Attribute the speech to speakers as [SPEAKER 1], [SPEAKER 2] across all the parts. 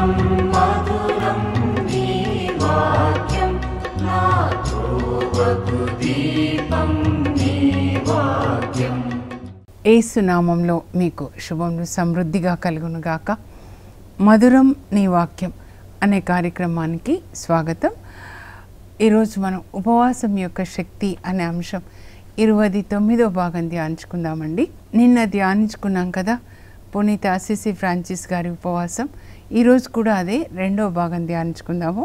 [SPEAKER 1] మధురం మధురం నీ వాక్యం నా త్రోవకు దీపం నీ వాక్యం.
[SPEAKER 2] యేసు నామంలో మీకు శుభములు సమృద్ధిగా కలుగునుగాక. మధురం నీ వాక్యం అనే కార్యక్రమానికి స్వాగతం. ఈరోజు మనం ఉపవాసం యొక్క శక్తి అనే అంశం 29వ భాగం ధ్యానించుకుందామండి. నిన్న ధ్యానించుకున్నాం కదా పునీత అసిసి ఫ్రాన్సిస్ గారి ఉపవాసం. ఈరోజు కూడా అదే 2వ భాగం ధ్యానించుకుందాము.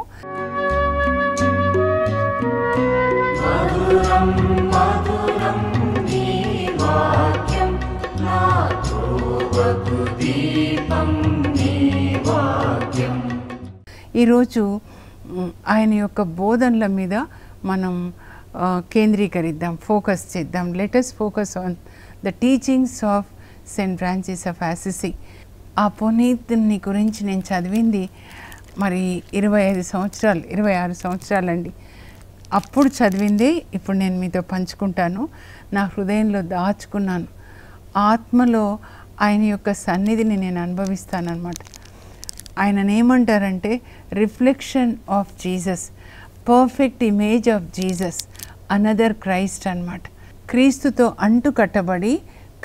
[SPEAKER 1] మధురం మధురం నీ వాక్యం నా త్రోవకు దీపం నీ వాక్యం.
[SPEAKER 2] ఈరోజు ఆయన యొక్క బోధనల మీద మనం కేంద్రీకరిద్దాం, ఫోకస్ చేద్దాం. Let's focus on the teachings of Saint Francis of Assisi. ఆ పునీతుని గురించి నేను చదివింది మరి 26 సంవత్సరాలండి. అప్పుడు చదివిందే ఇప్పుడు నేను మీతో పంచుకుంటాను. నా హృదయంలో దాచుకున్నాను. ఆత్మలో ఆయన యొక్క సన్నిధిని నేను అనుభవిస్తానన్నమాట. ఆయనను ఏమంటారంటే reflection of Jesus, perfect image of Jesus, another Christ అన్నమాట. క్రీస్తుతో అంటు కట్టబడి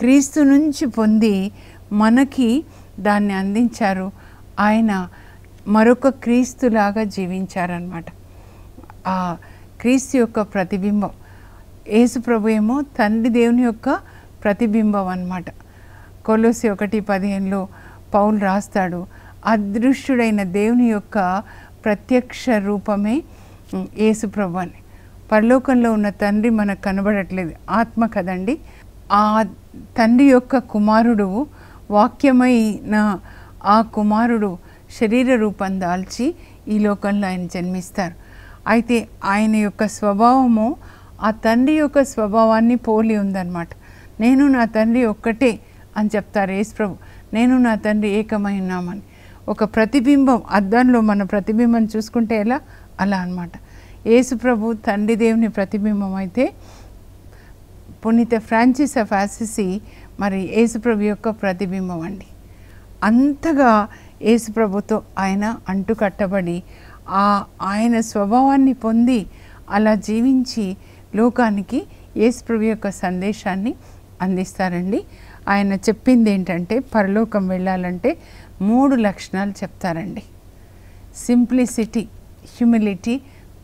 [SPEAKER 2] క్రీస్తు నుంచి పొంది మనకి దాన్ని అందించారు. ఆయన మరొక క్రీస్తులాగా జీవించారన్నమాట. ఆ క్రీస్తు యొక్క ప్రతిబింబం. యేసు ప్రభు ఏమో తండ్రి దేవుని యొక్క ప్రతిబింబం అన్నమాట. కొలొస్సీ 1:15లో పౌలు రాస్తాడు, అదృశ్యుడైన దేవుని యొక్క ప్రత్యక్ష రూపమే యేసు ప్రభు అని. పరలోకంలో ఉన్న తండ్రి మనకు కనబడట్లేదు, ఆత్మ కదండి. ఆ తండ్రి యొక్క కుమారుడు, వాక్యమైన ఆ కుమారుడు శరీర రూపం దాల్చి ఈ లోకంలో ఆయన జన్మిస్తారు. అయితే ఆయన యొక్క స్వభావము ఆ తండ్రి యొక్క స్వభావాన్ని పోలి ఉందన్నమాట. నేను నా తండ్రి ఒక్కటే అని చెప్తారు యేసు ప్రభు. నేను నా తండ్రి ఏకమై ఉన్నామని. ఒక ప్రతిబింబం, అద్దంలో మన ప్రతిబింబం చూసుకుంటే ఎలా అలా అన్నమాట. యేసు ప్రభు తండ్రి దేవుని ప్రతిబింబం అయితే పునీత ఫ్రాన్సిస్ ఆఫ్ అసిసి మరి యేసు ప్రభు యొక్క ప్రతిబింబం అండి. అంతగా యేసు ప్రభుతో ఆయన అంటు కట్టబడి ఆయన స్వభావాన్ని పొంది అలా జీవించి లోకానికి యేసు ప్రభు యొక్క సందేశాన్ని అందిస్తారండి. ఆయన చెప్పింది ఏంటంటే పరలోకం వెళ్ళాలంటే 3 లక్షణాలు చెప్తారండి. Simplicity, humility,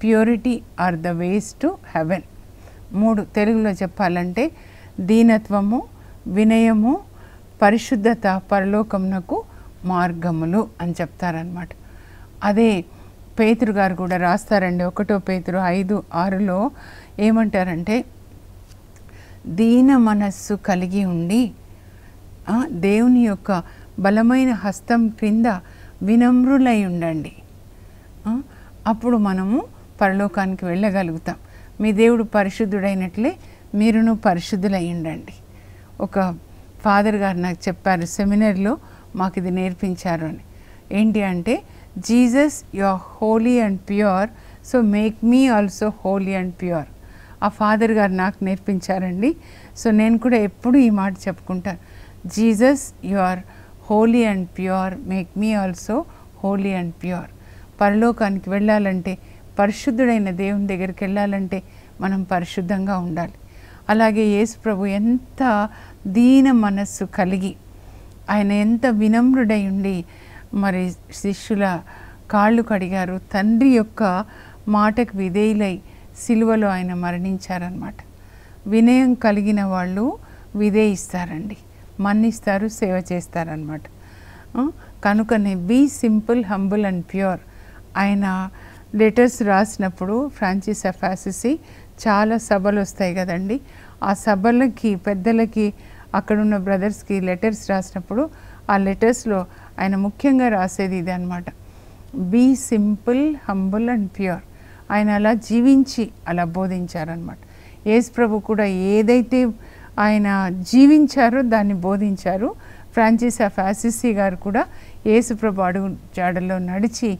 [SPEAKER 2] purity are the ways to heaven. 3 తెలుగులో చెప్పాలంటే దీనత్వము, వినయము, పరిశుద్ధత పరలోకమునకు మార్గములు అని చెప్తారనమాట. అదే పేతురు గారు కూడా రాస్తారండి. 1 పేతురు 5:6లో ఏమంటారంటే దీన మనస్సు కలిగి ఉండి దేవుని యొక్క బలమైన హస్తం క్రింద వినమ్రులై ఉండండి, అప్పుడు మనము పరలోకానికి వెళ్ళగలుగుతాం. మీ దేవుడు పరిశుద్ధుడైనట్లే మీరును పరిశుద్ధులై ఉండండి. ఒక ఫాదర్ గారు నాకు చెప్పారు, సెమినర్లో మాకు ఇది నేర్పించారు అని. ఏంటి అంటే Jesus you are holy and pure, so make me also holy and pure. ఆ ఫాదర్ గారు నాకు నేర్పించారండి. సో నేను కూడా ఎప్పుడు ఈ మాట చెప్పుకుంటాను, Jesus you are holy and pure, make me also holy and pure. పరలోకానికి వెళ్ళాలంటే, పరిశుద్ధుడైన దేవుని దగ్గరికి వెళ్ళాలంటే మనం పరిశుద్ధంగా ఉండాలి. అలాగే యేసు ప్రభు ఎంత దీన మనస్సు కలిగి, ఆయన ఎంత వినమ్రుడై ఉండి మరి శిష్యుల కాళ్ళు కడిగారు. తండ్రి యొక్క మాటకు విధేయులై సిలువలో ఆయన మరణించారన్నమాట. వినయం కలిగిన వాళ్ళు విధేయిస్తారండి, మన్నిస్తారు, సేవ చేస్తారనమాట. కనుకనే be simple, humble and pure. ఆయన లెటర్స్ రాసినప్పుడు ఫ్రాన్సిస్ ఆఫ్ అసిసి చాలా సభలు వస్తాయి కదండి. ఆ సభలకి పెద్దలకి అక్కడున్న బ్రదర్స్కి లెటర్స్ రాసినప్పుడు ఆ లెటర్స్లో ఆయన ముఖ్యంగా రాసేది ఇది అనమాట, be simple, humble and pure. ఆయన అలా జీవించి అలా బోధించారనమాట. యేసు ప్రభు కూడా ఏదైతే ఆయన జీవించారో దాన్ని బోధించారు. ఫ్రాన్సిస్ ఆఫ్ అసిసి గారు కూడా యేసు ప్రభు అడుగు జాడలో నడిచి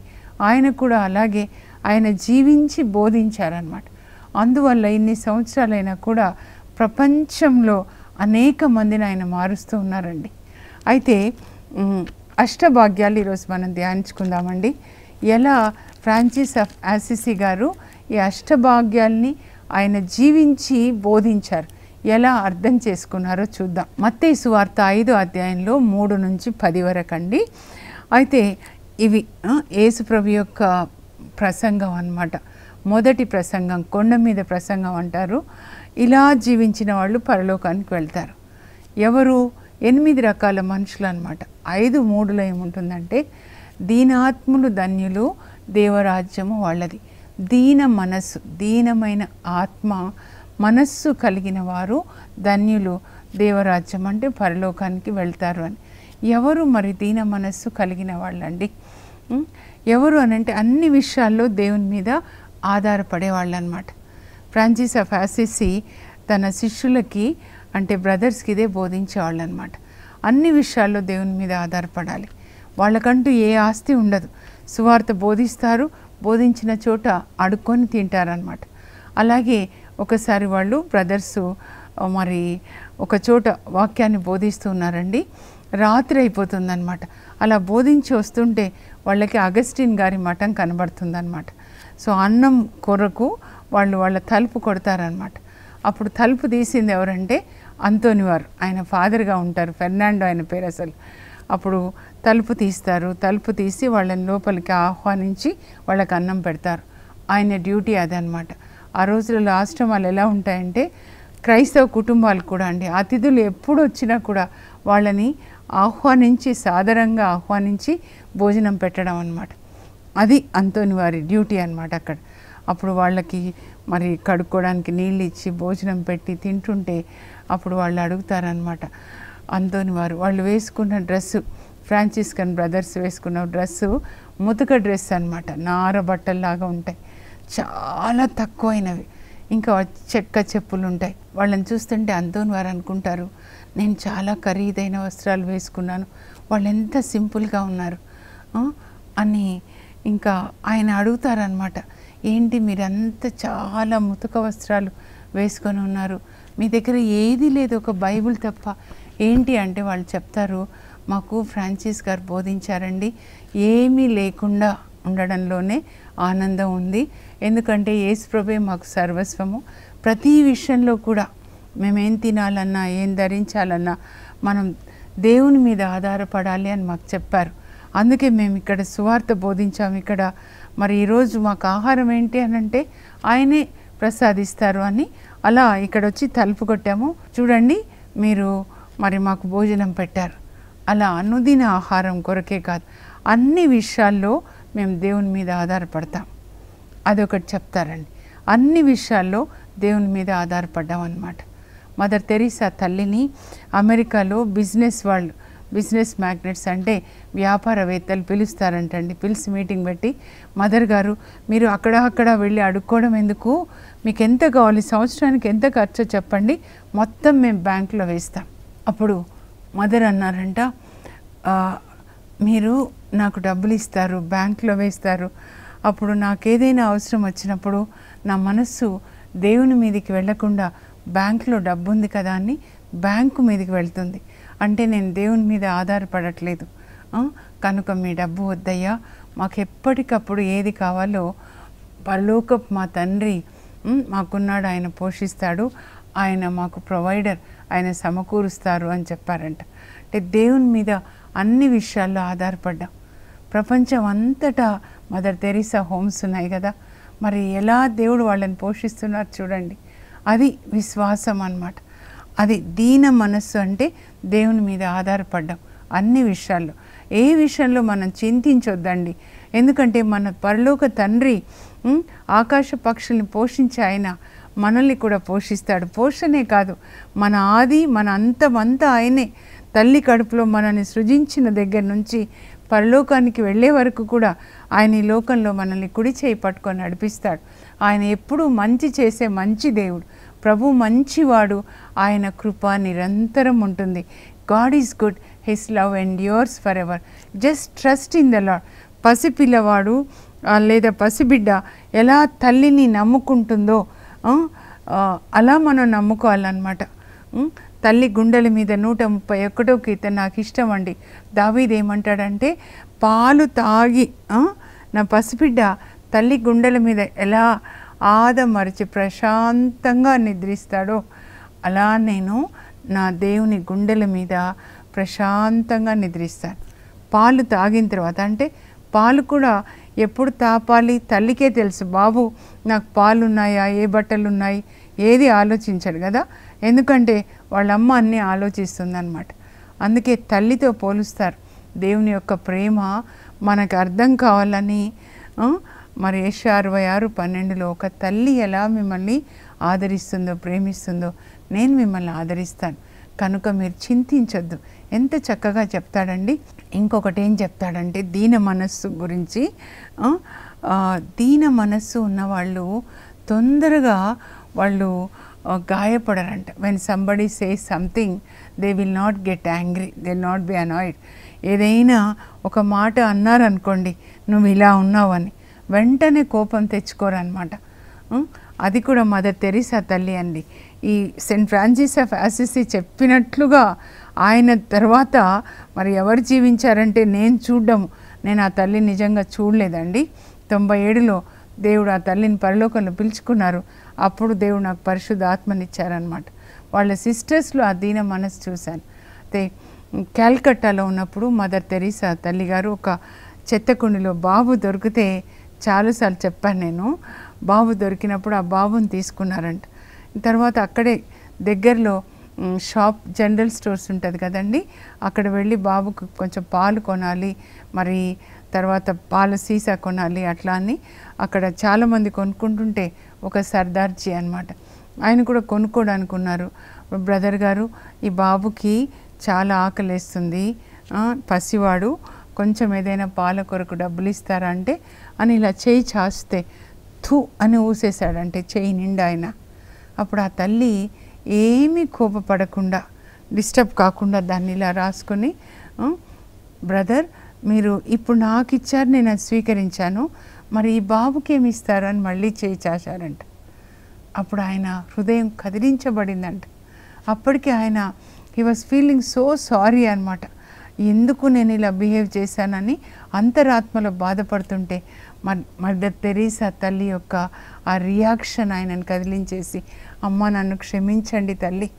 [SPEAKER 2] ఆయన కూడా అలాగే ఆయన జీవించి బోధించారనమాట. అందువల్ల ఇన్ని సంవత్సరాలైనా కూడా ప్రపంచంలో అనేక మందిని ఆయన మారుస్తూ ఉన్నారండి. అయితే అష్టభాగ్యాలు ఈరోజు మనం ధ్యానించుకుందామండి. ఎలా ఫ్రాన్సిస్ ఆఫ్ అసిసి గారు ఈ అష్టభాగ్యాల్ని ఆయన జీవించి బోధించారు, ఎలా అర్థం చేసుకున్నారో చూద్దాం. మత్తయి సువార్త 5వ అధ్యాయంలో 3 నుంచి 10 వరకు అండి. అయితే ఇవి యేసుప్రభు యొక్క ప్రసంగం అన్నమాట. మొదటి ప్రసంగం, కొండ మీద ప్రసంగం అంటారు. ఇలా జీవించిన వాళ్ళు పరలోకానికి వెళ్తారు. ఎవరు? 8 రకాల మనుషులు అన్నమాట. 5:3లో ఏముంటుందంటే, దీనాత్ములు ధన్యులు, దేవరాజ్యము వాళ్ళది. దీన మనస్సు, దీనమైన ఆత్మ మనస్సు కలిగిన వారు ధన్యులు, దేవరాజ్యం అంటే పరలోకానికి వెళ్తారు అని. ఎవరు మరి దీన మనస్సు కలిగిన వాళ్ళండి? ఎవరు అనంటే అన్ని విషయాల్లో దేవుని మీద ఆధారపడే వాళ్ళు అన్నమాట. ఫ్రాన్సిస్ ఆఫ్ అసిసి తన శిష్యులకి అంటే బ్రదర్స్కి ఇదే బోధించేవాళ్ళు అనమాట. అన్ని విషయాల్లో దేవుని మీద ఆధారపడాలి. వాళ్ళకంటూ ఏ ఆస్తి ఉండదు. సువార్త బోధిస్తారు, బోధించిన చోట అడుక్కొని తింటారనమాట. అలాగే ఒకసారి వాళ్ళు బ్రదర్సు మరి ఒక చోట వాక్యాన్ని బోధిస్తూ ఉన్నారండి. రాత్రి అయిపోతుందన్నమాట. అలా బోధించి వస్తుంటే వాళ్ళకి అగస్టిన్ గారి మఠం కనబడుతుందన్నమాట. సో అన్నం కొరకు వాళ్ళు వాళ్ళ తలుపు కొడతారనమాట. అప్పుడు తలుపు తీసింది ఎవరంటే అంతోని వారు, ఆయన ఫాదర్గా ఉంటారు, ఫెర్నాండో ఆయన పేరు అసలు. అప్పుడు తలుపు తీస్తారు. తలుపు తీసి వాళ్ళని లోపలికి ఆహ్వానించి వాళ్ళకి అన్నం పెడతారు. ఆయన డ్యూటీ అదనమాట. ఆ రోజులలో ఆశ్రమాలు ఎలా ఉంటాయంటే, క్రైస్తవ కుటుంబాలు కూడా అండి, అతిథులు ఎప్పుడు వచ్చినా కూడా వాళ్ళని ఆహ్వానించి, సాదరంగా ఆహ్వానించి భోజనం పెట్టడం అన్నమాట. అది అంతోని వారి డ్యూటీ అన్నమాట అక్కడ. అప్పుడు వాళ్ళకి మరి కడుక్కోవడానికి నీళ్ళు ఇచ్చి భోజనం పెట్టి తింటుంటే అప్పుడు వాళ్ళు అడుగుతారనమాట. అంతోని వారు వాళ్ళు వేసుకున్న డ్రెస్సు, ఫ్రాన్సిస్కన్ బ్రదర్స్ వేసుకున్న డ్రెస్సు ముతక డ్రెస్ అన్నమాట. నార బట్టల్లాగా ఉంటాయి, చాలా తక్కువైనవి. ఇంకా చెక్క చెప్పులు ఉంటాయి. వాళ్ళని చూస్తుంటే అంతోని వారు అనుకుంటారు, నేను చాలా ఖరీదైన వస్త్రాలు వేసుకున్నాను, వాళ్ళు ఎంత సింపుల్గా ఉన్నారు అని. ఇంకా ఆయన అడుగుతారనమాట, ఏంటి మీరంతా చాలా ముతక వస్త్రాలు వేసుకొని ఉన్నారు, మీ దగ్గర ఏది లేదు ఒక బైబిల్ తప్ప, ఏంటి అంటే వాళ్ళు చెప్తారు, మాకు ఫ్రాన్సిస్ గారు బోధించారండి, ఏమీ లేకుండా ఉండడంలోనే ఆనందం ఉంది. ఎందుకంటే యేసుప్రభువే మాకు సర్వస్వము. ప్రతి విషయంలో కూడా మేమేం తినాలన్నా, ఏం ధరించాలన్నా మనం దేవుని మీద ఆధారపడాలి అని మాకు చెప్పారు. అందుకే మేము ఇక్కడ సువార్త బోధించాము. ఇక్కడ మరి ఈరోజు మాకు ఆహారం ఏంటి అని అంటే ఆయనే ప్రసాదిస్తారు అని. అలా ఇక్కడ వచ్చి తలుపు కొట్టాము, చూడండి మీరు మరి మాకు భోజనం పెట్టారు. అలా అనుదిన ఆహారం కొరకే కాదు, అన్ని విషయాల్లో మేము దేవుని మీద ఆధారపడతాం. అదొకటి చెప్తారండి. అన్ని విషయాల్లో దేవుని మీద ఆధారపడ్డాం అన్నమాట. మదర్ తెరీసా తల్లిని అమెరికాలో బిజినెస్ మ్యాగ్నెట్స్ అంటే వ్యాపారవేత్తలు పిలుస్తారంటండి. పిలిచి మీటింగ్ పెట్టి, మదర్ గారు మీరు అక్కడ వెళ్ళి అడుక్కోవడం ఎందుకు, మీకు ఎంత కావాలి, సంవత్సరానికి ఎంత ఖర్చో చెప్పండి, మొత్తం మేము బ్యాంకులో వేస్తాం. అప్పుడు మదర్ అన్నారంట, మీరు నాకు డబ్బులు ఇస్తారు, బ్యాంకులో వేస్తారు, అప్పుడు నాకేదైనా అవసరం వచ్చినప్పుడు నా మనస్సు దేవుని మీదకి వెళ్లకుండా బ్యాంకులో డబ్బు ఉంది కదా అని బ్యాంకు మీదకి వెళ్తుంది. అంటే నేను దేవుని మీద ఆధారపడట్లేదు, కనుక మీ డబ్బు వద్దయ్యా, మాకు ఎప్పటికప్పుడు ఏది కావాలో పరలోకపు మా తండ్రి మాకున్నాడు, ఆయన పోషిస్తాడు, ఆయన మాకు ప్రొవైడర్, ఆయన సమకూరుస్తారు అని చెప్పారంట. అంటే దేవుని మీద అన్ని విషయాల్లో ఆధారపడ్డాం. ప్రపంచం అంతటా మదర్ తెరీసా హోమ్స్ ఉన్నాయి కదా, మరి ఎలా దేవుడు వాళ్ళని పోషిస్తున్నారు చూడండి. అది విశ్వాసం అన్నమాట. అది దీన మనస్సు అంటే దేవుని మీద ఆధారపడ్డాం అన్ని విషయాల్లో. ఏ విషయంలో మనం చింతించొద్దండి. ఎందుకంటే మన పరలోక తండ్రి ఆకాశ పక్షుల్ని పోషించి ఆయన మనల్ని కూడా పోషిస్తాడు. పోషణే కాదు, మన ఆది మన అంతమంతా ఆయనే. తల్లి కడుపులో మనల్ని సృజించిన దగ్గర నుంచి పరలోకానికి వెళ్ళే వరకు కూడా ఆయన ఈ లోకంలో మనల్ని కుడి చేయి పట్టుకొని నడిపిస్తాడు. ఆయన ఎప్పుడూ మంచి చేసే మంచి దేవుడు, ప్రభు మంచివాడు, ఆయన కృప నిరంతరం ఉంటుంది. God is good, his love endures forever. Just trust in the Lord. పసిపిల్లవాడు లేదా పసిబిడ్డ ఎలా తల్లిని నమ్ముకుంటుందో అలా మనం నమ్ముకోవాలన్నమాట. తల్లి గుండెల మీద 131వ కీర్తన నాకు ఇష్టం అండి. దావీదు ఏమంటాడంటే, పాలు తాగి నా పసిబిడ్డ తల్లి గుండెల మీద ఎలా ఆదమరిచి ప్రశాంతంగా నిద్రిస్తాడో అలా నేను నా దేవుని గుండెల మీద ప్రశాంతంగా నిద్రిస్తాను. పాలు తాగిన తర్వాత, అంటే పాలు కూడా ఎప్పుడు తాపాలి తల్లికే తెలుసు. బాబు నాకు పాలు ఉన్నాయా, ఏ బట్టలు ఉన్నాయి, ఏది ఆలోచించాడు కదా, ఎందుకంటే వాళ్ళమ్మ అన్నీ ఆలోచిస్తుందన్నమాట. అందుకే తల్లితో పోలుస్తారు. దేవుని యొక్క ప్రేమ మనకు అర్థం కావాలని మరి యెషయా 66:12 ఒక తల్లి ఎలా మిమ్మల్ని ఆదరిస్తుందో ప్రేమిస్తుందో నేను మిమ్మల్ని ఆదరిస్తాను, కనుక మీరు చింతించొద్దు. ఎంత చక్కగా చెప్తాడండి. ఇంకొకటి ఏం చెప్తాడంటే దీన మనస్సు గురించి. దీన మనస్సు ఉన్నవాళ్ళు తొందరగా వాళ్ళు గాయపడరంట. When somebody says something they will not get angry, they will not be annoyed. ఏదైనా ఒక మాట అన్నారనుకోండి, నువ్వు ఇలా ఉన్నావని, వెంటనే కోపం తెచ్చుకోరనమాట. అది కూడా మదర్ తెరీసా తల్లి అండి. ఈ సెయింట్ ఫ్రాన్సిస్ ఆఫ్ అసిసి చెప్పినట్లుగా ఆయన తర్వాత మరి ఎవరు జీవించారంటే నేను ఆ తల్లిని నిజంగా చూడలేదండి. 97లో దేవుడు ఆ తల్లిని పరలోకంలో పిలుచుకున్నారు. అప్పుడు దేవుడు నాకు పరిశుద్ధ ఆత్మనిచ్చారనమాట. వాళ్ళ సిస్టర్స్లో ఆ దీన మనసు చూశాను. అయితే క్యాల్కట్టాలో ఉన్నప్పుడు మదర్ తెరీసా తల్లిగారు ఒక చెత్తకుండిలో బాబు దొరికితే, చాలాసార్లు చెప్పాను నేను, బాబు దొరికినప్పుడు ఆ బాబుని తీసుకున్నారంట. తర్వాత అక్కడే దగ్గరలో షాప్ జనరల్ స్టోర్స్ ఉంటుంది కదండి, అక్కడ వెళ్ళి బాబుకు కొంచెం పాలు కొనాలి, మరి తర్వాత పాల సీసా కొనాలి, అట్లా అని అక్కడ చాలామంది కొనుక్కుంటుంటే ఒక సర్దార్జీ అనమాట, ఆయన కూడా కొనుక్కోడానికి ఉన్నారు. బ్రదర్ గారు, ఈ బాబుకి చాలా ఆకలేస్తుంది, పసివాడు, కొంచెం ఏదైనా పాల కొరకు డబ్బులు ఇస్తారా అంటే అని ఇలా చేయి చాస్తే థూ అని ఊసేశాడంటే చేయి నిండా ఆయన. అప్పుడు ఆ తల్లి ఏమీ కోపపడకుండా, డిస్టర్బ్ కాకుండా దాన్ని ఇలా రాసుకొని, బ్రదర్ మీరు ఇప్పుడు నాకు ఇచ్చారు, నేను అది స్వీకరించాను, మరి ఈ బాబుకి ఏమి ఇస్తారు అని మళ్ళీ చేయి చాశారంట. అప్పుడు ఆయన హృదయం కదిలించబడిందంట. అప్పటికి ఆయన he was feeling so sorry అనమాట. ఎందుకు నేను ఇలా బిహేవ్ చేశానని అంతరాత్మలో బాధపడుతుంటే మదర్ తెరీసా తల్లి యొక్క ఆ రియాక్షన్ ఆయనను కదిలించేసి, అమ్మ నన్ను క్షమించండి తల్లి,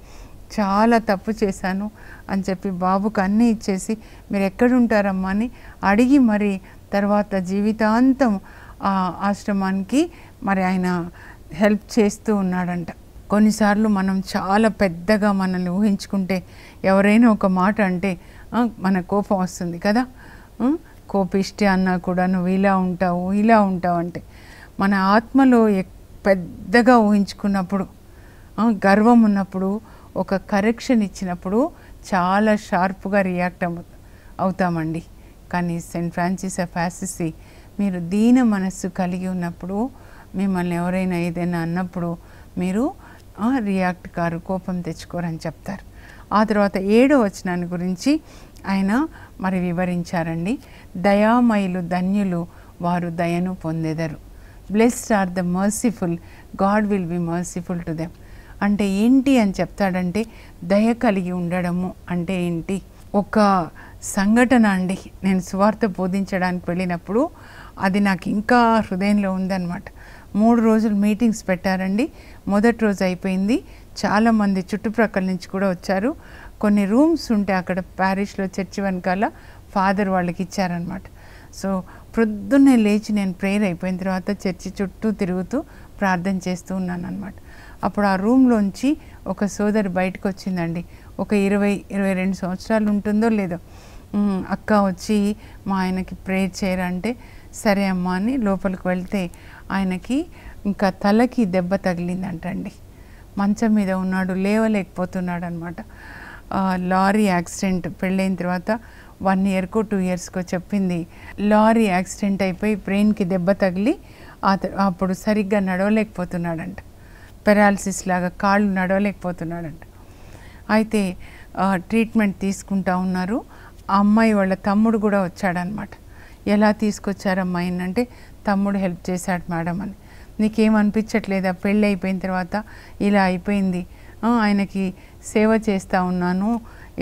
[SPEAKER 2] చాలా తప్పు చేశాను అని చెప్పి బాబుకు అన్నీ ఇచ్చేసి మీరు ఎక్కడుంటారమ్మా అని అడిగి మరి తర్వాత జీవితాంతం ఆ ఆశ్రమానికి మరి ఆయన హెల్ప్ చేస్తూ ఉన్నాడంట. కొన్నిసార్లు మనం చాలా పెద్దగా మనల్ని ఊహించుకుంటే ఎవరైనా ఒక మాట అంటే మన కోపం వస్తుంది కదా. కోపిష్టి అన్నా కూడా నువ్వు ఇలా ఉంటావు అంటే మన ఆత్మలో పెద్దగా ఊహించుకున్నప్పుడు, గర్వం ఉన్నప్పుడు, ఒక కరెక్షన్ ఇచ్చినప్పుడు చాలా షార్ప్గా రియాక్ట్ అవుతామండి. కానీ సెయింట్ ఫ్రాన్సిస్ ఆఫ్ అసిసి మీరు దీన మనస్సు కలిగి ఉన్నప్పుడు, మిమ్మల్ని ఎవరైనా ఏదైనా అన్నప్పుడు మీరు రియాక్ట్ కారు, కోపం తెచ్చుకోరని చెప్తారు. ఆ తర్వాత 7వ వచనాన్ని గురించి ఆయన మరి వివరించారండి. దయామయులు ధన్యులు, వారు దయను పొందెదరు. Blessed are the merciful, God will be merciful to them. అంటే ఏంటి అని చెప్తాడంటే, దయ కలిగి ఉండడము అంటే ఏంటి? ఒక సంఘటన అండి, నేను సువార్త బోధించడానికి వెళ్ళినప్పుడు అది నాకు ఇంకా హృదయంలో ఉందన్నమాట. 3 రోజులు మీటింగ్స్ పెట్టారండి. మొదటి రోజు అయిపోయింది, చాలామంది చుట్టుప్రక్కల నుంచి కూడా వచ్చారు. కొన్ని రూమ్స్ ఉంటే అక్కడ ప్యారిష్లో చర్చి వెనకాల ఫాదర్ వాళ్ళకి ఇచ్చారనమాట. సో ప్రొద్దున్నే లేచి నేను ప్రేయర్ అయిపోయిన తర్వాత చర్చి చుట్టూ తిరుగుతూ ప్రార్థన చేస్తూ ఉన్నాను అనమాట. అప్పుడు ఆ రూమ్లోంచి ఒక సోదరి బయటకు వచ్చిందండి. ఒక 20-22 సంవత్సరాలు ఉంటుందో లేదో. అక్క వచ్చి మా ఆయనకి ప్రేయర్ చేయరంటే సరే అమ్మా అని లోపలికి వెళ్తే ఆయనకి ఇంకా తలకి దెబ్బ తగిలిందంటండి. మంచం మీద ఉన్నాడు, లేవలేకపోతున్నాడు అనమాట. లారీ యాక్సిడెంట్, పెళ్ళైన తర్వాత 1 ఇయర్కో 2 ఇయర్స్కో చెప్పింది. లారీ యాక్సిడెంట్ అయిపోయి బ్రెయిన్కి దెబ్బ తగిలి అప్పుడు సరిగ్గా నడవలేకపోతున్నాడంట. పెరాలసిస్ లాగా కాళ్ళు నడవలేకపోతున్నాడంట. అయితే ట్రీట్మెంట్ తీసుకుంటా ఉన్నారు. ఆ అమ్మాయి వాళ్ళ తమ్ముడు కూడా వచ్చాడనమాట. ఎలా తీసుకొచ్చారమ్మా అంటే, తమ్ముడు హెల్ప్ చేశాడు మేడం అని. నీకేమనిపించట్లేదా పెళ్ళి అయిపోయిన తర్వాత ఇలా అయిపోయింది, ఆయనకి సేవ చేస్తూ ఉన్నాను.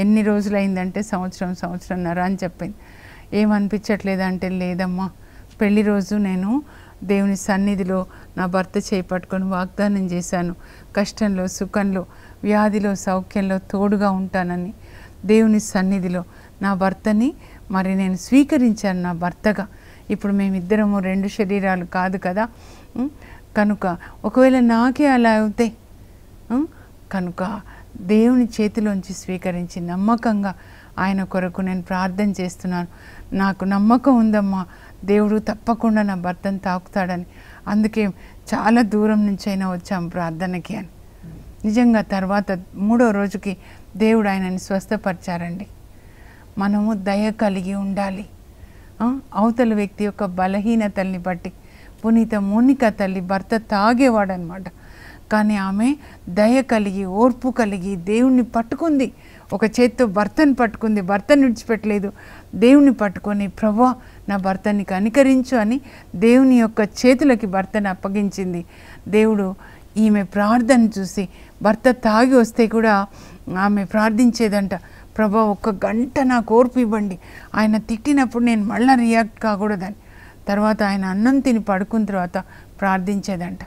[SPEAKER 2] ఎన్ని రోజులైందంటే సంవత్సరంన్నర అని చెప్పింది. ఏమనిపించట్లేదంటే, లేదమ్మా, పెళ్లి రోజు నేను దేవుని సన్నిధిలో నా భర్త చేపట్టుకొని వాగ్దానం చేశాను, కష్టంలో సుఖంలో వ్యాధిలో సౌఖ్యంలో తోడుగా ఉంటానని. దేవుని సన్నిధిలో నా భర్తని మరి నేను స్వీకరించాను నా భర్తగా. ఇప్పుడు మేమిద్దరము 2 శరీరాలు కాదు కదా. కనుక ఒకవేళ నాకే అలా అవుతే, కనుక దేవుని చేతిలోంచి స్వీకరించి నమ్మకంగా ఆయన కొరకు నేను ప్రార్థన చేస్తున్నాను. నాకు నమ్మకం ఉందమ్మా, దేవుడు తప్పకుండా నా భర్తను తాకుతాడని. అందుకే చాలా దూరం నుంచి అయినా వచ్చాము ప్రార్థనకి అని. నిజంగా తర్వాత 3వ రోజుకి దేవుడు ఆయనని స్వస్థపరిచారండి. మనము దయ కలిగి ఉండాలి. అవతల వ్యక్తి యొక్క బలహీనతల్ని బట్టి, పునీత మోనిక తల్లి భర్త తాగేవాడనమాట, కానీ ఆమె దయ కలిగి ఓర్పు కలిగి దేవుణ్ణి పట్టుకుంది. ఒక చేత్తో భర్తను పట్టుకుంది, భర్తను విడిచిపెట్టలేదు. దేవుణ్ణి పట్టుకొని, ప్రభువా నా భర్తని కనికరించు అని దేవుని యొక్క చేతులకి భర్తను అప్పగించింది. దేవుడు ఈమె ప్రార్థన చూసి, భర్త తాగి వస్తే కూడా ఆమె ప్రార్థించేదంట, ప్రభా 1 గంట నాకు ఓర్పు ఇవ్వండి, ఆయన తిట్టినప్పుడు నేను మళ్ళీ రియాక్ట్ కాకూడదని. తర్వాత ఆయన అన్నం తిని పడుకున్న తర్వాత ప్రార్థించేదంట.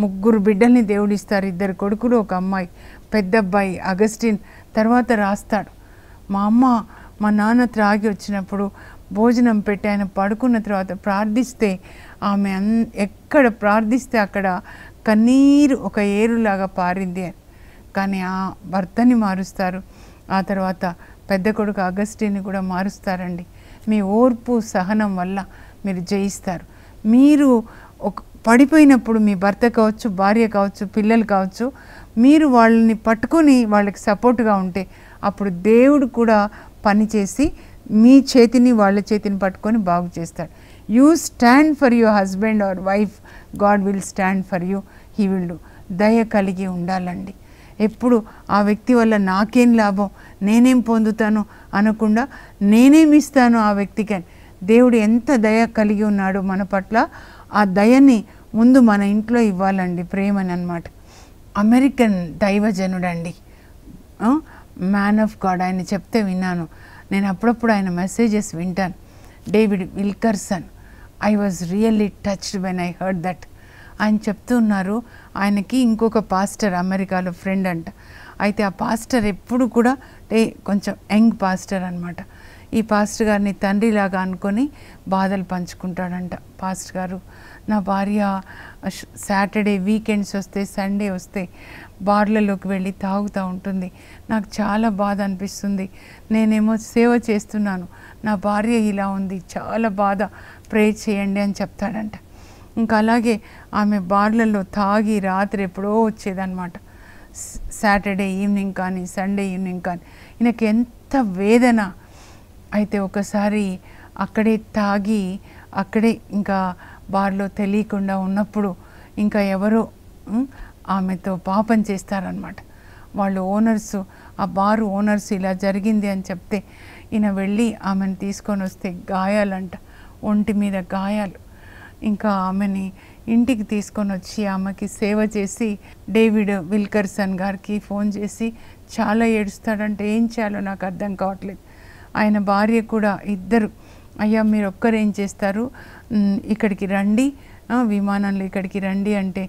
[SPEAKER 2] 3 బిడ్డల్ని దేవుడిస్తారు, 2 కొడుకులు 1 అమ్మాయి. పెద్ద అబ్బాయి అగస్టిన్ తర్వాత రాస్తాడు, మా అమ్మ మా నాన్న త్రాగి వచ్చినప్పుడు భోజనం పెట్టి ఆయన పడుకున్న తర్వాత ప్రార్థిస్తే ఆమె ఎక్కడ ప్రార్థిస్తే అక్కడ కన్నీరు ఒక ఏరులాగా పారింది అని. కానీ ఆ భర్తని మారుస్తారు. ఆ తర్వాత పెద్ద కొడుకు అగస్టిన్ని కూడా మారుస్తారండి. మీ ఓర్పు సహనం వల్ల మీరు జయిస్తారు. మీరు పడిపోయినప్పుడు మీ భర్త కావచ్చు, భార్య కావచ్చు, పిల్లలు కావచ్చు, మీరు వాళ్ళని పట్టుకొని వాళ్ళకి సపోర్ట్గా ఉంటే అప్పుడు దేవుడు కూడా పనిచేసి మీ చేతిని వాళ్ళ చేతిని పట్టుకొని బాగు చేస్తాడు. You stand for your husband or wife, God will stand for you, he will do. దయ కలిగి ఉండాలండి. ఎప్పుడు ఆ వ్యక్తి వల్ల నాకేం లాభం, నేనేం పొందుతాను అనకుండా నేనేమిస్తాను ఆ వ్యక్తికి అని. దేవుడు ఎంత దయ కలిగి ఉన్నాడో మన పట్ల, ఆ దయని ముందు మన ఇంట్లో ఇవ్వాలండి, ప్రేమని అన్నమాట. అమెరికన్ దైవజనుడండి, మ్యాన్ ఆఫ్ గాడ్, ఆయన చెప్తే విన్నాను నేను. అప్పుడప్పుడు ఆయన మెసేజెస్ వింటాను. David Wilkerson, I was really touched when I heard that. ఆయన చెప్తున్నారు, ఆయనకి ఇంకొక పాస్టర్ అమెరికాలో ఫ్రెండ్ అంట. అయితే ఆ పాస్టర్ ఎప్పుడు కూడా కొంచెం యంగ్ పాస్టర్ అనమాట. ఈ పాస్టర్ గారిని తండ్రిలాగా అనుకొని బాధలు పంచుకుంటాడంట. పాస్టర్ గారు, నా భార్య సాటర్డే వీకెండ్స్ వస్తే, సండే వస్తే బార్లలోకి వెళ్ళి తాగుతూ ఉంటుంది. నాకు చాలా బాధ అనిపిస్తుంది. నేనేమో సేవ చేస్తున్నాను, నా భార్య ఇలా ఉంది, చాలా బాధ, ప్రే చేయండి అని చెప్తాడంట. ఇంకా అలాగే ఆమె బార్లలో తాగి రాత్రి ఎప్పుడో వచ్చేదన్నమాట. సాటర్డే ఈవినింగ్ కానీ సండే ఈవినింగ్ కానీ. ఈయనకి ఎంత వేదన. అయితే ఒకసారి అక్కడే తాగి అక్కడే ఇంకా బార్లో తెలియకుండా ఉన్నప్పుడు ఇంకా ఎవరో ఆమెతో పాపం చేస్తారనమాట. వాళ్ళు ఓనర్సు, ఆ బారు ఓనర్స్ ఇలా జరిగింది అని చెప్తే ఈయన వెళ్ళి ఆమెను తీసుకొని వస్తే గాయాలంట, ఒంటి మీద గాయాలు. ఇంకా ఆమెని ఇంటికి తీసుకొని వచ్చి ఆమెకి సేవ చేసి డేవిడ్ విల్కర్సన్ గారికి ఫోన్ చేసి చాలా ఏడుస్తాడంటే ఏం చేయాలో నాకు అర్థం కావట్లేదు. ఆయన భార్య కూడా ఇద్దరు, అయ్యా మీరు ఒక్కరేం చేస్తారు, ఇక్కడికి రండి, విమానంలో ఇక్కడికి రండి అంటే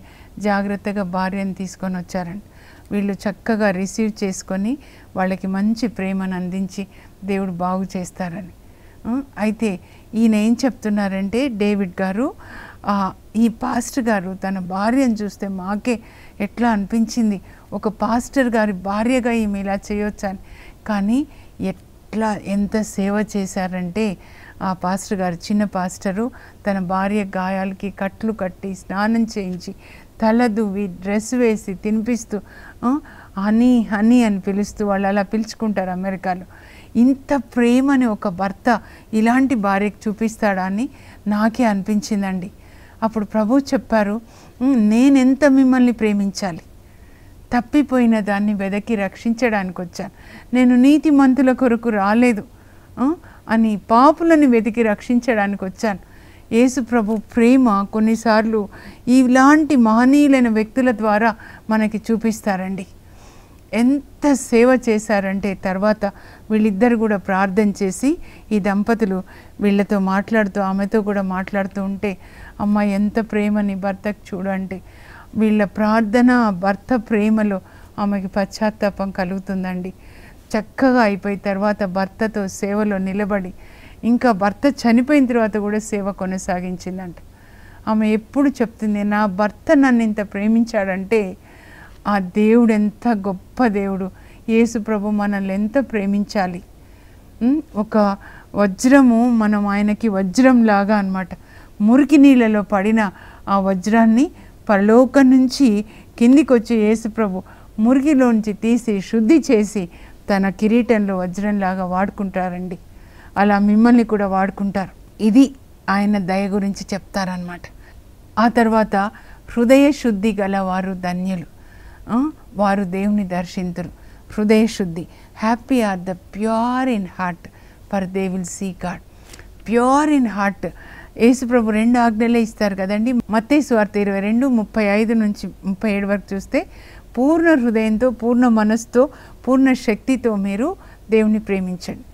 [SPEAKER 2] జాగ్రత్తగా భార్యను తీసుకొని వచ్చారండి. వీళ్ళు చక్కగా రిసీవ్ చేసుకొని వాళ్ళకి మంచి ప్రేమను అందించి దేవుడు బాగు చేస్తారని. అయితే ఈయన ఏం చెప్తున్నారంటే, డేవిడ్ గారు, ఈ పాస్టర్ గారు తన భార్యను చూస్తే మాకే ఎట్లా అనిపించింది, ఒక పాస్టర్ గారి భార్యగా ఈమె ఇలా చేయొచ్చని. కానీ ఎంత సేవ చేశారంటే ఆ పాస్టర్ గారు, చిన్న పాస్టరు, తన భార్య గాయాలకి కట్లు కట్టి స్నానం చేయించి తల దువ్వి డ్రెస్ వేసి తినిపిస్తూ హనీ హనీ అని పిలుస్తూ, వాళ్ళు అలా పిలుచుకుంటారు అమెరికాలో. ఇంత ప్రేమని ఒక భర్త ఇలాంటి భార్యకు చూపిస్తాడా అని నాకే అనిపించిందండి. అప్పుడు ప్రభు చెప్పారు, నేనెంత మిమ్మల్ని ప్రేమించాలి, తప్పిపోయిన దాన్ని వెదకి రక్షించడానికి వచ్చాను, నేను నీతిమంతుల కొరకు రాలేదు అని పాపులను వెతికి రక్షించడానికి వచ్చాను. యేసు ప్రభు ప్రేమ కొన్నిసార్లు ఇలాంటి మహనీయులైన వ్యక్తుల ద్వారా మనకి చూపిస్తారండి. ఎంత సేవ చేశారంటే తర్వాత వీళ్ళిద్దరు కూడా ప్రార్థన చేసి ఈ దంపతులు వీళ్ళతో మాట్లాడుతూ ఆమెతో కూడా మాట్లాడుతూ ఉంటే, అమ్మ ఎంత ప్రేమని భర్తకు చూడంటే, వీళ్ళ ప్రార్థన భర్త ప్రేమలో ఆమెకి పశ్చాత్తాపం కలుగుతుందండి. చక్కగా అయిపోయి తర్వాత భర్తతో సేవలో నిలబడి ఇంకా భర్త చనిపోయిన తర్వాత కూడా సేవ కొనసాగించిందంట. ఆమె ఎప్పుడు చెప్తుంది, నా భర్త నన్ను ఇంత ప్రేమించాడంటే ఆ దేవుడు ఎంత గొప్ప దేవుడు, యేసు ప్రభు మనల్ని ఎంత ప్రేమించాలి. ఒక వజ్రము మనం ఆయనకి వజ్రంలాగా అన్నమాట. మురికి నీళ్ళలో పడిన ఆ వజ్రాన్ని పరలోకం నుంచి కిందికి వచ్చి యేసు ప్రభు మురికిలోంచి తీసి శుద్ధి చేసి తన కిరీటంలో వజ్రంలాగా వాడుకుంటారండి. అలా మిమ్మల్ని కూడా వాడుకుంటారు. ఇది ఆయన దయ గురించి చెప్తారనమాట. ఆ తర్వాత హృదయ శుద్ధి గల వారు ధన్యులు, వారు దేవుని దర్శింతురు. హృదయ శుద్ధి, happy are the pure in heart for they will see God. Pure in heart యేసుప్రభు 2 ఆజ్ఞలే ఇస్తారు కదండి. మత్తయి సువార్త 22:35 నుంచి 37 వరకు చూస్తే, పూర్ణ హృదయంతో, పూర్ణ మనస్సుతో, పూర్ణ శక్తితో మీరు దేవుని ప్రేమించండి,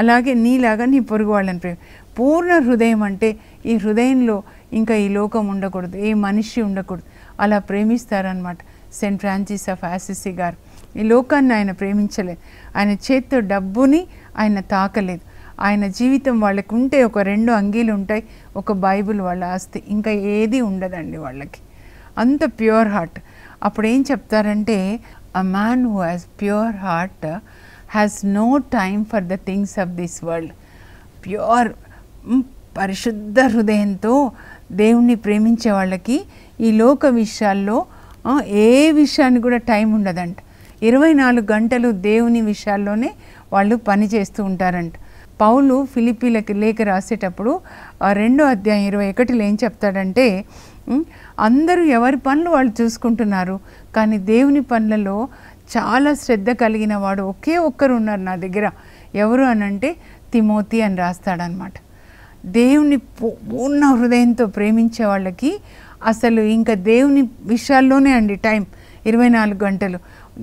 [SPEAKER 2] అలాగే నీలాగా నీ పొరుగు వాళ్ళని పూర్ణ హృదయం అంటే ఈ హృదయంలో ఇంకా ఈ లోకం ఉండకూడదు, ఏ మనిషి ఉండకూడదు, అలా ప్రేమిస్తారనమాట. సెయింట్ ఫ్రాన్సిస్ ఆఫ్ అసిసి గారు ఈ లోకాన్ని ఆయన ప్రేమించలేదు. ఆయన చేత్తో డబ్బుని ఆయన తాకలేదు. ఆయన జీవితం వాళ్ళకు ఉంటే ఒక 2 అంగీలు ఉంటాయి, ఒక బైబిల్ వాళ్ళ ఆస్తి, ఇంకా ఏది ఉండదండి వాళ్ళకి. అంత ప్యూర్ హార్ట్. అప్పుడు ఏం చెప్తారంటే, a man who has pure heart has no time for the things of this world. Pure పరిశుద్ధ హృదయంతో దేవుణ్ణి ప్రేమించే వాళ్ళకి ఈ లోక విషయాల్లో ఏ విషయాన్ని కూడా టైం ఉండదంట. 24 గంటలు దేవుని విషయాల్లోనే వాళ్ళు పని చేస్తూ ఉంటారంట. పౌలు ఫిలిప్పీలకు లేఖ రాసేటప్పుడు 2వ అధ్యాయం 21లో ఏం చెప్తాడంటే, అందరూ ఎవరి పనులు వాళ్ళు చూసుకుంటున్నారు, కానీ దేవుని పనులలో చాలా శ్రద్ధ కలిగిన వాడు ఒకే ఒక్కరు ఉన్నారు నా దగ్గర. ఎవరు అనంటే తిమోతి అని రాస్తాడనమాట. దేవుని పూర్ణ హృదయంతో ప్రేమించే వాళ్ళకి అసలు ఇంకా దేవుని విషయాల్లోనే అండి టైం 24 గంటలు.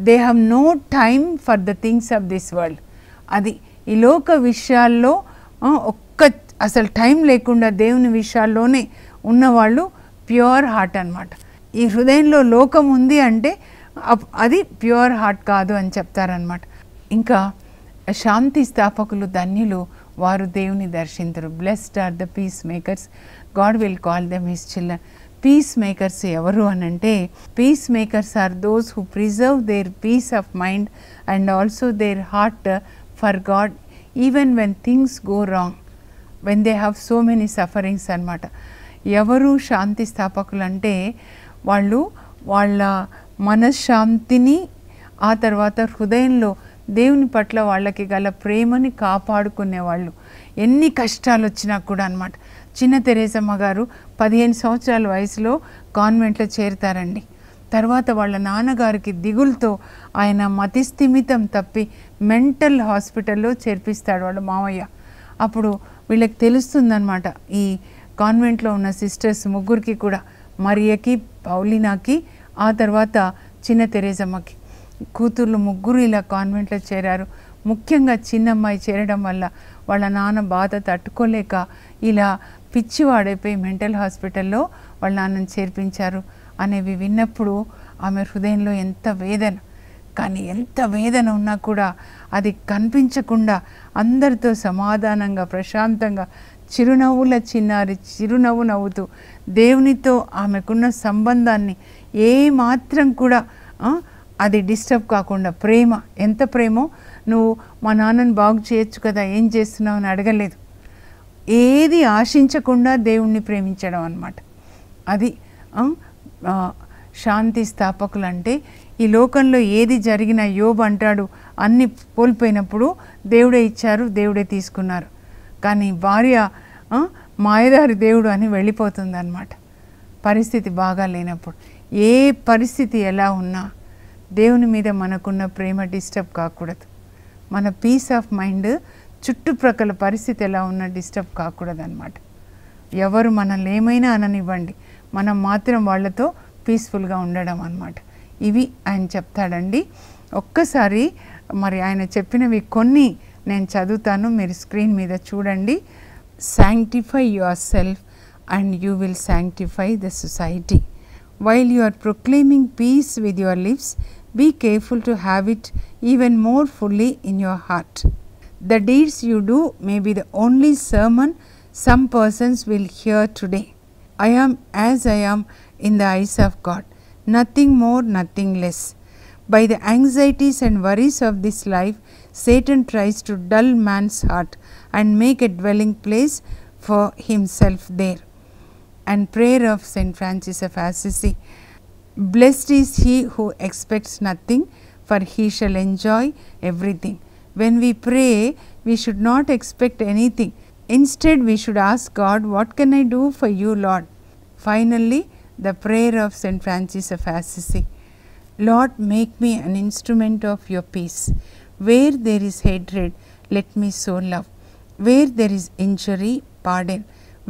[SPEAKER 2] They have no time for the things of this world. అది ఈ లోక విషయాల్లో అసలు టైం లేకుండా దేవుని విషయాల్లోనే ఉన్నవాళ్ళు ప్యూర్ హార్ట్ అనమాట. ఈ హృదయంలో లోకం ఉంది అంటే అది ప్యూర్ హార్ట్ కాదు అని చెప్తారనమాట. ఇంకా శాంతి స్థాపకులు ధన్యులు, వారు దేవుని దర్శించరు. Blessed are the peacemakers, God will call them his children. Peacemakers ఎవరు అనంటే, peacemakers are those who preserve their peace of mind and also their heart for God even when things go wrong, when they have so many sufferings అనమాట. ఎవరు శాంతి స్థాపకులు అంటే, వాళ్ళు వాళ్ళ మనశ్శాంతిని, ఆ తర్వాత హృదయంలో దేవుని పట్ల వాళ్ళకి గల ప్రేమని కాపాడుకునేవాళ్ళు. ఎన్ని కష్టాలు వచ్చినా కూడా అనమాట. చిన్న తెరేసమ్మ గారు 15 సంవత్సరాల వయసులో కాన్వెంట్లో చేరుతారండి. తర్వాత వాళ్ళ నాన్నగారికి దిగులుతో ఆయన మతిస్థిమితం తప్పి మెంటల్ హాస్పిటల్లో చేర్పిస్తాడు వాళ్ళ మామయ్య. అప్పుడు వీళ్ళకి తెలుస్తుందన్నమాట, ఈ కాన్వెంట్లో ఉన్న సిస్టర్స్ ముగ్గురికి కూడా, మరియకి, పౌలినాకి, ఆ తర్వాత చిన్న తెరేసమ్మకి కూతుర్లు ముగ్గురు ఇలా కాన్వెంట్లో చేరారు. ముఖ్యంగా చిన్నమ్మాయి చేరడం వల్ల వాళ్ళ నాన్న బాధ తట్టుకోలేక ఇలా పిచ్చివాడైపోయి మెంటల్ హాస్పిటల్లో వాళ్ళ నాన్నని చేర్పించారు అనేవి విన్నప్పుడు ఆమె హృదయంలో ఎంత వేదన. కానీ ఎంత వేదన ఉన్నా కూడా అది కనిపించకుండా అందరితో సమాధానంగా ప్రశాంతంగా చిరునవ్వుల చిన్నారి చిరునవ్వు నవ్వుతూ దేవునితో ఆమెకున్న సంబంధాన్ని ఏ మాత్రం కూడా అది డిస్టర్బ్ కాకుండా, ప్రేమ, ఎంత ప్రేమో, నువ్వు మా నాన్నని బాగు చేయొచ్చు కదా, ఏం చేస్తున్నావు అని అడగలేదు. ఏది ఆశించకుండా దేవుణ్ణి ప్రేమించడం అన్నమాట. అది శాంతి స్థాపకులు అంటే. ఈ లోకంలో ఏది జరిగినా యోబు అంటాడు, అన్ని కోల్పోయినప్పుడు దేవుడే ఇచ్చారు, దేవుడే తీసుకున్నారు. కానీ భార్య మాయదారి దేవుడు అని వెళ్ళిపోతుంది అన్నమాట. పరిస్థితి బాగా లేనప్పుడు, ఏ పరిస్థితి ఎలా ఉన్నా దేవుని మీద మనకున్న ప్రేమ డిస్టర్బ్ కాకూడదు. మన పీస్ ఆఫ్ మైండ్ చుట్టుప్రక్కల పరిస్థితి ఎలా ఉన్నా డిస్టర్బ్ కాకూడదు అన్నమాట. ఎవరు మనల్ని ఏమైనా అననివ్వండి, మనం మాత్రం వాళ్ళతో పీస్ఫుల్గా ఉండడం అన్నమాట. ఇవి ఆయన చెప్తాడండి. ఒక్కసారి మరి ఆయన చెప్పినవి కొన్ని నేను చదువుతాను, మీరు స్క్రీన్ మీద చూడండి. Sanctify your self and you will sanctify the society. While you are proclaiming peace with your lips, be careful to have it even more fully in your heart. The deeds you do may be the only sermon some persons will hear today. I am as I am in the eyes of God, nothing more, nothing less. By the anxieties and worries of this life, Satan tries to dull man's heart and make a dwelling place for himself there. And prayer of Saint Francis of Assisi. Blessed is he who expects nothing, for he shall enjoy everything. When we pray, we should not expect anything. Instead, we should ask God, what can I do for you, Lord? Finally, the prayer of Saint Francis of Assisi. Lord, make me an instrument of your peace. Where there is hatred, let me sow love. Where there is injury, pardon.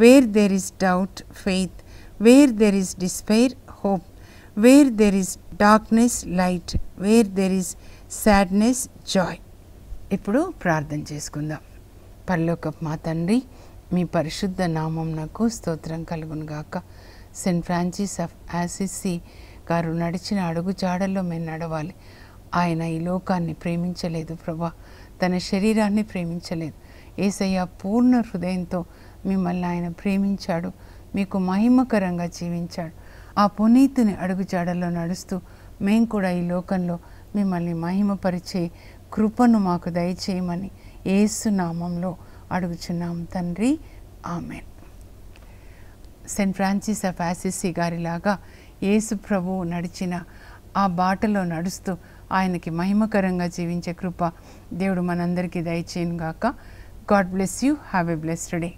[SPEAKER 2] Where there is doubt, faith. Where there is despair, hope. Where there is darkness, light. Where there is sadness, joy. ఇప్పుడు ప్రార్థన చేసుకుందాం. పరలోకపు మా తండ్రి, మీ పరిశుద్ధ నామమునకు స్తోత్రం కలుగును గాక. సెయింట్ ఫ్రాన్సిస్ ఆఫ్ అసిసి గారు నడిచిన అడుగు జాడల్లో మేము నడవాలి. ఆయన ఈ లోకాన్ని ప్రేమించలేదు ప్రభా, తన శరీరాన్ని ప్రేమించలేదు. యేసయ్య పూర్ణ హృదయంతో మిమ్మల్ని ఆయన ప్రేమించాడు, మీకు మహిమకరంగా జీవించాడు. ఆ పునీతుని అడుగుజాడల్లో నడుస్తూ మేము కూడా ఈ లోకంలో మిమ్మల్ని మహిమపరిచే కృపను మాకు దయచేయమని యేసు నామంలో అడుగుచున్నాం తండ్రి, amen. Saint Francis of Assisi గారిలాగా యేసు ప్రభువు నడిచిన ఆ బాటలో నడుస్తూ ఆయనకి మహిమకరంగా జీవించే కృప దేవుడు మనందరికీ దయచేయను గాక. God bless you. Have a blessed day.